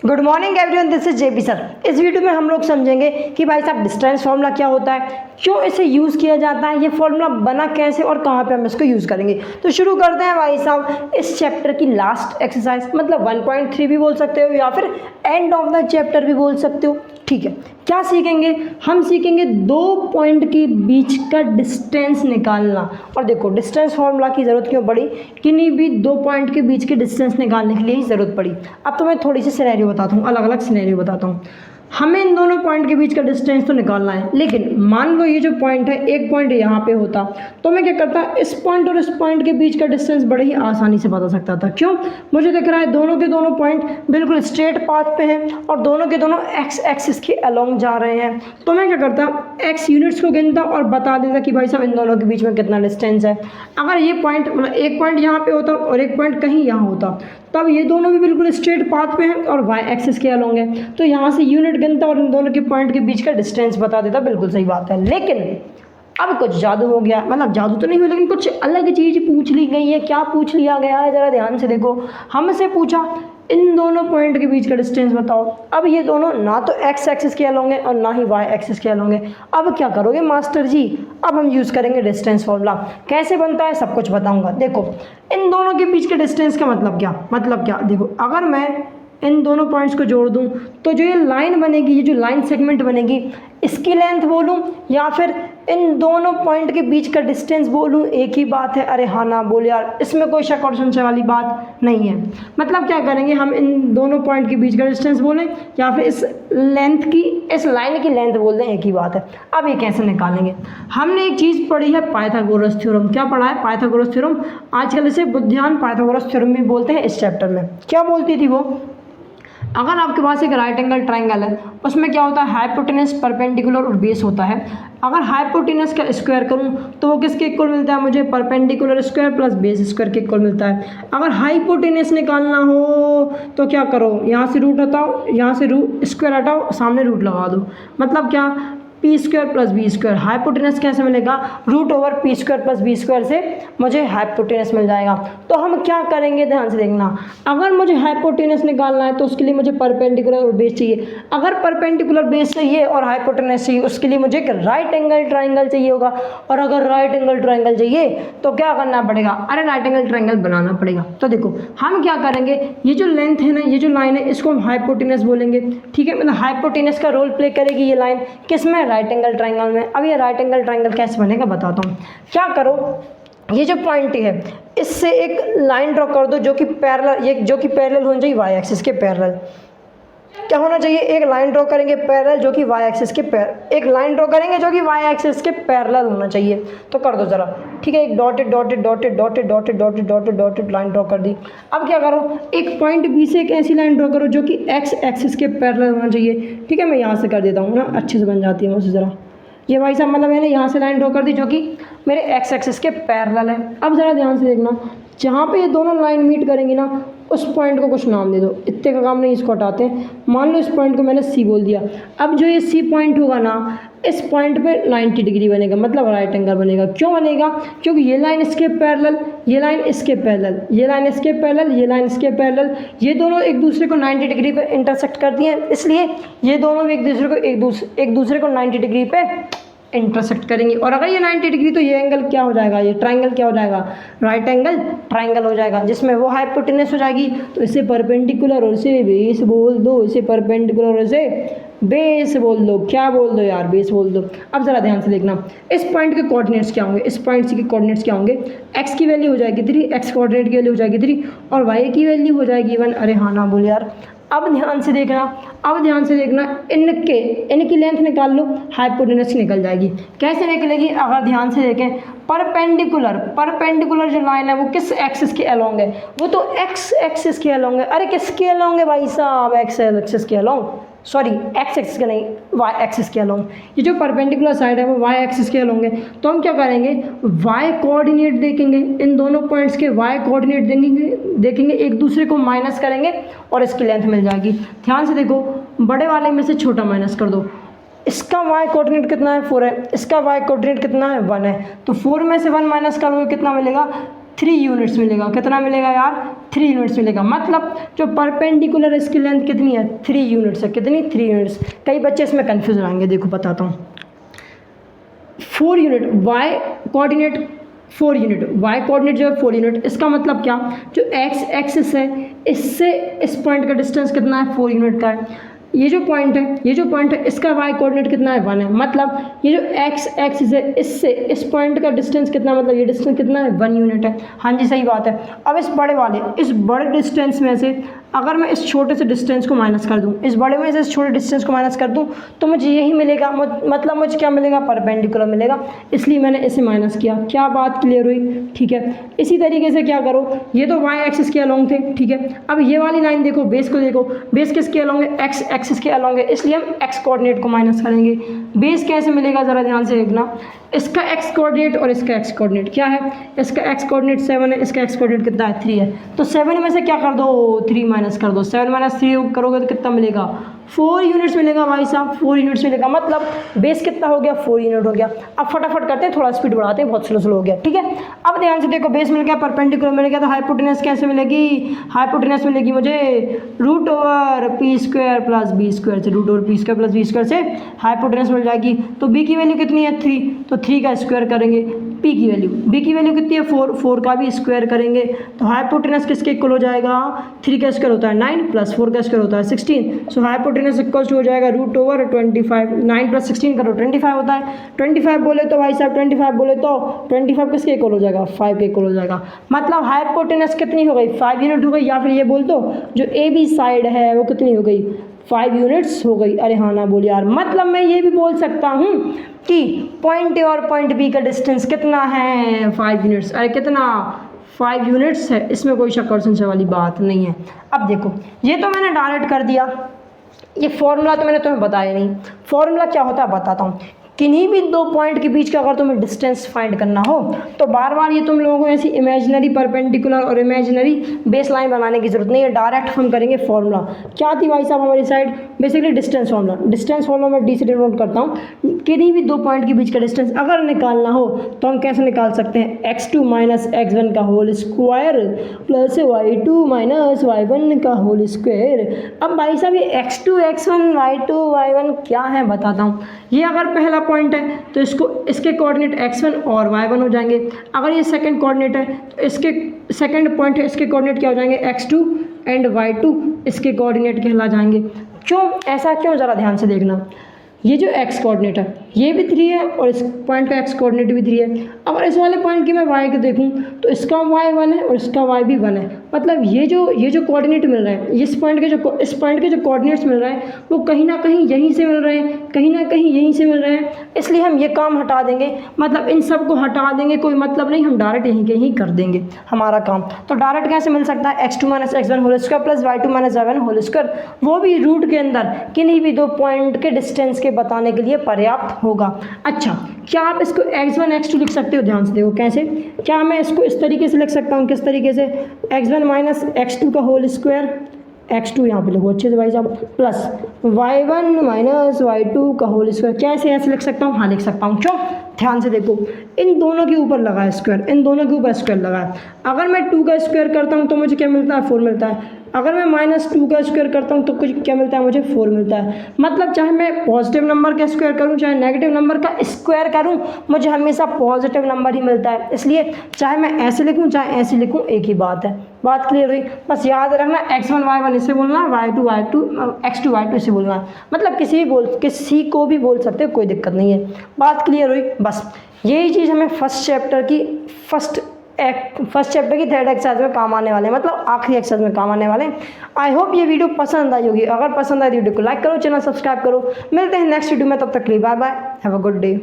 Good morning everyone, this is JP sir. इस video में हम लोग समझेंगे कि भाई साहब डिस्टेंस फार्मूला क्या होता है, क्यों इसे यूज़ किया जाता है, ये फार्मूला बना कैसे और कहाँ पे हम इसको यूज़ करेंगे। तो शुरू करते हैं भाई साहब इस चैप्टर की लास्ट एक्सरसाइज, मतलब 1.3 भी बोल सकते हो या फिर एंड ऑफ द चैप्टर भी बोल सकते हो। ठीक है, क्या सीखेंगे हम? सीखेंगे दो पॉइंट के बीच का डिस्टेंस निकालना। और देखो डिस्टेंस फार्मूला की ज़रूरत क्यों पड़ी, किन्हीं भी दो पॉइंट के बीच के डिस्टेंस निकालने के लिए ही ज़रूरत पड़ी। अब तो मैं थोड़ी सी सिनेरियो बताता हूँ, अलग अलग सिनेरियो बताता हूँ। हमें इन दोनों पॉइंट के बीच का डिस्टेंस तो निकालना है, लेकिन मान लो ये जो पॉइंट है, एक पॉइंट यहाँ पे होता तो मैं क्या करता, इस पॉइंट और इस पॉइंट के बीच का डिस्टेंस बड़े ही आसानी से बता सकता था। क्यों? मुझे दिख रहा है दोनों के दोनों पॉइंट बिल्कुल स्ट्रेट पाथ पे हैं और दोनों के दोनों एक्स एक्सिस के अलोंग जा रहे हैं। तो मैं क्या करता, एक्स यूनिट्स को गिनता और बता देता कि भाई साहब इन दोनों के बीच में कितना डिस्टेंस है। अगर ये पॉइंट मतलब एक पॉइंट यहाँ पे होता और एक पॉइंट कहीं यहाँ होता, तब ये दोनों भी बिल्कुल स्ट्रेट पाथ पे हैं और वाई एक्सिस के अलोंग है, तो यहाँ से यूनिट गिनता और इन दोनों के पॉइंट के बीच का डिस्टेंस बता देता। बिल्कुल सही बात है। लेकिन अब कुछ जादू हो गया, मतलब जादू तो नहीं हुआ, लेकिन कुछ अलग चीज़ पूछ ली गई है। क्या पूछ लिया गया है, ज़रा ध्यान से देखो। हमसे पूछा इन दोनों पॉइंट के बीच का डिस्टेंस बताओ। अब ये दोनों ना तो एक्स एक्सिस के अलोंग है और ना ही वाई एक्सिस के अलोंग है। अब क्या करोगे मास्टर जी? अब हम यूज़ करेंगे डिस्टेंस फार्मूला। कैसे बनता है सब कुछ बताऊंगा। देखो इन दोनों के बीच के डिस्टेंस का मतलब क्या, देखो अगर मैं इन दोनों पॉइंट्स को जोड़ दूं तो जो ये लाइन बनेगी, ये जो लाइन सेगमेंट बनेगी, इसकी लेंथ बोलूं या फिर इन दोनों पॉइंट के बीच का डिस्टेंस बोलूं, एक ही बात है। अरे हाँ ना बोल यार, इसमें कोई शक और संशय वाली बात नहीं है। मतलब क्या करेंगे, हम इन दोनों पॉइंट के बीच का डिस्टेंस बोलें या फिर इस लेंथ की, इस लाइन की लेंथ बोल दें, एक ही बात है। अब ये कैसे निकालेंगे? हमने एक चीज़ पढ़ी है, पाइथागोरस थ्योरम। क्या पढ़ा है? Pythagoras theorem. आजकल इसे बुद्धिमान पाइथागोरस थ्योरम भी बोलते हैं। इस चैप्टर में क्या बोलती थी वो, अगर आपके पास एक राइट एंगल ट्रायंगल है, उसमें क्या होता है, हाइपोटेनस, परपेंडिकुलर और बेस होता है। अगर हाइपोटेनस का स्क्वायर करूं तो वो किसके इक्वल मिलता है मुझे? Perpendicular square plus base square के इक्वल मिलता है। अगर हाइपोटेनस निकालना हो तो क्या करो, यहाँ से रूट हटाओ, यहाँ से स्क्वायर हटाओ, सामने रूट लगा दो। मतलब क्या, P square plus B square. Hypotenuse कैसे मिलेगा? Root over P square plus B square से मुझे हाइपोटेनस मिल जाएगा। तो हम क्या करेंगे, ध्यान से देखना। अगर मुझे हाइपोटेनस निकालना है तो उसके लिए मुझे परपेंडिकुलर और बेस चाहिए। अगर परपेंडिकुलर बेस चाहिए और हाइपोटेनस चाहिए, उसके लिए मुझे एक राइट एंगल ट्राइंगल चाहिए होगा। और अगर राइट एंगल ट्राइंगल चाहिए तो क्या करना पड़ेगा? अरे राइट एंगल ट्राइंगल बनाना पड़ेगा। तो देखो हम क्या करेंगे, ये जो लेंथ है ना, ये जो लाइन है, इसको हम हाइपोटेनस बोलेंगे। ठीक है, मतलब हाइपोटेनस का रोल प्ले करेगी ये लाइन, किसमें? राइट एंगल ट्राइंगल में। अब ये राइट एंगल ट्राइंगल कैसे बनेगा बताता हूँ। क्या करो, ये जो पॉइंट है इससे एक लाइन ड्रॉ कर दो जो कि पैरेलल, ये जो कि पैरेलल होना चाहिए वाई एक्सिस के पैरेलल। क्या होना चाहिए? एक लाइन ड्रॉ करेंगे पैरेलल जो कि वाई एक्सिस के एक लाइन ड्रॉ करेंगे जो कि वाई एक्सिस के पैरेलल होना चाहिए। तो कर दो ज़रा। ठीक है, एक dotted dotted dotted dotted dotted dotted dotted dotted line draw कर दी। अब क्या करो, एक पॉइंट बी से एक ऐसी लाइन ड्रॉ करो जो कि एक्स एक्सिस के पैरेलल होना चाहिए। ठीक है, मैं यहाँ से कर देता हूँ ना, अच्छे से बन जाती है मुझसे। ज़रा ये भाई साहब, मतलब मैंने यहाँ से लाइन ड्रॉ कर दी जो कि मेरे एक्स एक्सिस के पैरेलल है। अब ज़रा ध्यान से देखना, जहाँ पे ये दोनों लाइन मीट करेंगी ना, उस पॉइंट को कुछ नाम दे दो। इतने का काम नहीं, इसको हटाते हैं। मान लो इस पॉइंट को मैंने सी बोल दिया। अब जो ये सी पॉइंट होगा ना, इस पॉइंट पे 90 डिग्री बनेगा, मतलब राइट एंगल बनेगा। क्यों बनेगा? क्योंकि ये लाइन इसके पैरेलल, ये लाइन इसके पैरेलल, ये लाइन इसके पैरेलल, ये लाइन इसके पैरेलल, ये दोनों एक दूसरे को 90 डिग्री पे इंटरसेक्ट करती हैं, इसलिए ये दोनों भी एक दूसरे को 90 डिग्री पे इंटरसेक्ट करेंगी। और अगर ये 90 डिग्री तो ये एंगल क्या हो जाएगा, ये ट्रायंगल क्या हो जाएगा? राइट एंगल ट्रायंगल हो जाएगा, जिसमें वो हाइपोटेनस हो जाएगी। तो इसे परपेंडिकुलर और इसे बेस बोल दो, इसे परपेंडिकुलर और इसे बेस बोल दो। क्या बोल दो यार? बेस बोल दो। अब ज़रा ध्यान से देखना, इस पॉइंट के कोऑर्डिनेट्स क्या होंगे? इस पॉइंट के कोऑर्डिनेट्स क्या होंगे? एक्स की वैल्यू हो जाएगी 3, एक्स कोऑर्डिनेट की वैल्यू हो जाएगी 3 और वाई की वैल्यू हो जाएगी 1। अरे हाँ ना बोल यार। अब ध्यान से देखना, इनकी लेंथ निकाल लो, हाइपोटेनस निकल जाएगी। कैसे निकलेगी? अगर ध्यान से देखें, परपेंडिकुलर जो लाइन है वो किस एक्सिस के अलोंग है? वो तो एक्स एक्सिस के अलोंग है। अरे किसके अलोंग है भाई साहब? एक्स एक्सिस के अलोंग, सॉरी एक्स एक्सिस के नहीं, वाई एक्सिस के अलोंग। ये जो परपेंडिकुलर साइड है वो वाई एक्सिस के अलोंग है। तो हम क्या करेंगे, वाई कोऑर्डिनेट देखेंगे, इन दोनों पॉइंट्स के वाई कोऑर्डिनेट देखेंगे, एक दूसरे को माइनस करेंगे और इसकी लेंथ मिल जाएगी। ध्यान से देखो, बड़े वाले में से छोटा माइनस कर दो। इसका वाई कोऑर्डिनेट कितना है? 4 है। इसका वाई कोऑर्डिनेट कितना है? 1 है। तो 4 में से 1 माइनस करोगे कितना मिलेगा? 3 यूनिट्स मिलेगा। कितना मिलेगा यार? 3 यूनिट्स मिलेगा। मतलब जो परपेंडिकुलर इसकी लेंथ कितनी है? 3 यूनिट्स है। कितनी? 3 यूनिट्स। कई बच्चे इसमें कन्फ्यूज रहेंगे, देखो बताता हूँ। 4 unit Y coordinate 4 unit, Y coordinate जो है 4 यूनिट। इसका मतलब क्या? जो एक्स एक्सिस है इससे इस पॉइंट का डिस्टेंस कितना है? 4 यूनिट का है। ये जो पॉइंट है इसका वाई कोऑर्डिनेट कितना है? 1 है। मतलब ये जो एक्स एक्सिस है इससे इस पॉइंट का डिस्टेंस कितना, मतलब ये डिस्टेंस कितना है? 1 यूनिट है। हाँ जी सही बात है। अब इस बड़े डिस्टेंस में से अगर मैं इस छोटे से डिस्टेंस को माइनस कर दूं, इस बड़े में से इस छोटे डिस्टेंस को माइनस कर दूं तो मुझे यही मिलेगा। मतलब मुझे क्या मिलेगा? परपेंडिकुलर मिलेगा, इसलिए मैंने इसे माइनस किया। क्या बात क्लियर हुई? ठीक है। इसी तरीके से क्या करो, ये तो वाई एक्सिस के अलोंग थे, ठीक है। अब ये वाली लाइन देखो, बेस को देखो, बेस किसके अलोंग है? एक्स एक्सिस के अलोंग है, इसलिए हम एक्स कोऑर्डिनेट को माइनस करेंगे। बेस कैसे मिलेगा ज़रा ध्यान से देखना। इसका एक्स कोऑर्डिनेट और इसका एक्स कोऑर्डिनेट क्या है? इसका एक्स कोऑर्डिनेट 7 है, इसका एक्स कोऑर्डिनेट कितना है? 3 है। तो 7 में से क्या कर दो? 3 माइनस कर दो। 7 माइनस 3 करोगे तो कितना मिलेगा? 4 यूनिट्स मिलेगा भाई साहब, 4 यूनिट्स मिलेगा। मतलब बेस कितना हो गया? 4 यूनिट हो गया। अब फटाफट करते हैं, थोड़ा स्पीड बढ़ाते हैं, बहुत स्लो हो गया, ठीक है। अब ध्यान से देखो, बेस मिल गया, परपेंडिकुलर मिल गया, तो हाइपोटेनस कैसे मिलेगी? हाइपोटेनस मिलेगी मुझे √p² प्लस b² से, √p² प्लस b² से हाइपोटेनस मिल जाएगी। तो b की वैल्यू कितनी है? 3, तो 3 का स्क्वायर करेंगे। b की वैल्यू कितनी है? 4 का भी स्क्वायर करेंगे। तो हाइपोटेनस किसके इक्वल हो जाएगा? 3 का स्क्वायर होता है 9 प्लस 4 का स्क्वायर होता है 16। सो हाइपोटेनस इक्वल हो जाएगा √25। 9 प्लस 16 करो 25 होता है। 25 बोले तो भाई साहब 25 बोले तो 25 किसके इक्वल हो जाएगा? 5 के इक्वल हो जाएगा। मतलब हाइपोटेनस कितनी हो गई? 5 यूनिट हो गई। या फिर ये बोल दो जो ए बी साइड है वो कितनी हो गई? 5 यूनिट्स हो गई। अरे हाँ ना बोल यार। मतलब मैं ये भी बोल सकता हूँ कि पॉइंट ए और पॉइंट बी का डिस्टेंस कितना है? 5 यूनिट्स। अरे कितना? 5 यूनिट्स है, इसमें कोई शक और संशय वाली बात नहीं है। अब देखो, ये तो मैंने डायरेक्ट कर दिया, ये फॉर्मूला तो मैंने तुम्हें बताया नहीं। फॉर्मूला क्या होता है बताता हूँ। किन्हीं भी दो पॉइंट के बीच का अगर तुम्हें डिस्टेंस फाइंड करना हो तो बार बार ये तुम लोगों को ऐसी इमेजिनरी परपेंडिकुलर और इमेजिनरी बेस लाइन बनाने की जरूरत नहीं है। डायरेक्ट हम करेंगे फॉर्मूला। क्या थी भाई साहब हमारी side? Basically distance formula. Distance formula मैं डी से डिनोट करता हूँ। किन्हीं भी दो पॉइंट के बीच का डिस्टेंस अगर निकालना हो तो हम कैसे निकाल सकते हैं? x2 माइनस x1 का whole square plus y2 minus y1 का होल स्क्वायर। अब भाई साहब ये x2 x1 y2 y1 क्या है बताता हूँ। ये अगर पहला पॉइंट है तो इसके कोऑर्डिनेट x1 और y1 हो जाएंगे। अगर ये सेकंड कोऑर्डिनेट है तो इसके सेकंड पॉइंट है, इसके कोऑर्डिनेट क्या हो जाएंगे? x2 एंड y2 इसके कोऑर्डिनेट कहला जाएंगे। क्यों ऐसा क्यों? ज़रा ध्यान से देखना। ये जो x कोऑर्डिनेट है ये भी 3 है और इस पॉइंट का x कोऑर्डिनेट भी 3 है। अगर इस वाले पॉइंट की मैं y को देखूं तो इसका y 1 है और इसका y भी 1 है। मतलब ये जो कोऑर्डिनेट मिल रहा है, इस पॉइंट के जो कोऑर्डिनेट्स मिल रहे हैं वो कहीं ना कहीं यहीं से मिल रहे हैं, कहीं ना कहीं यहीं से मिल रहे हैं। इसलिए हम ये काम हटा देंगे, मतलब इन सब को हटा देंगे, कोई मतलब नहीं, हम डायरेक्ट यहीं के यहीं कर देंगे हमारा काम। तो डायरेक्ट कैसे मिल सकता है? x2 minus x1 whole square plus y2 minus y1 whole square, वो भी रूट के अंदर किन्हीं भी दो पॉइंट के डिस्टेंस के बताने के लिए पर्याप्त होगा। अच्छा, क्या आप इसको x1 x2 लिख सकते हो? ध्यान से देखो कैसे। क्या मैं इसको इस तरीके से लिख सकता हूँ? किस तरीके से? x1 माइनस x2 का होल स्क्वायर, x2 यहाँ पे लिखो अच्छे से भाई साहब, प्लस y1 माइनस y2 का होल स्क्वायर। कैसे ऐसे लिख सकता हूँ? हाँ लिख सकता हूँ। क्यों? ध्यान से देखो, इन दोनों के ऊपर लगा है स्क्वायर, इन दोनों के ऊपर स्क्वायर लगा है। अगर मैं 2 का स्क्वायर करता हूँ तो मुझे क्या मिलता है? 4 मिलता है। अगर मैं -2 का स्क्वायर करता हूँ तो कुछ क्या मिलता है? मुझे 4 मिलता है। मतलब चाहे मैं पॉजिटिव नंबर का स्क्वायर करूँ चाहे नेगेटिव नंबर का स्क्वायर करूँ, मुझे हमेशा पॉजिटिव नंबर ही मिलता है। इसलिए चाहे मैं ऐसे लिखूँ चाहे ऐसे लिखूँ, एक ही बात है। बात क्लियर हुई? बस याद रखना x1 y1 इसे बोलना है, x2 y2 इसे बोलना है। मतलब किसी को भी बोल सकते हो, कोई दिक्कत नहीं है। बात क्लियर हुई? बस यही चीज़ हमें फर्स्ट चैप्टर की थर्ड एक्सरसाइज में काम आने वाले हैं, मतलब आखिरी एक्सरसाइज में काम आने वाले हैं। आई होप ये वीडियो पसंद आई होगी। अगर पसंद आई तो वीडियो को लाइक करो, चैनल सब्सक्राइब करो। मिलते हैं नेक्स्ट वीडियो में, तब तक के लिए bye bye, have a good day.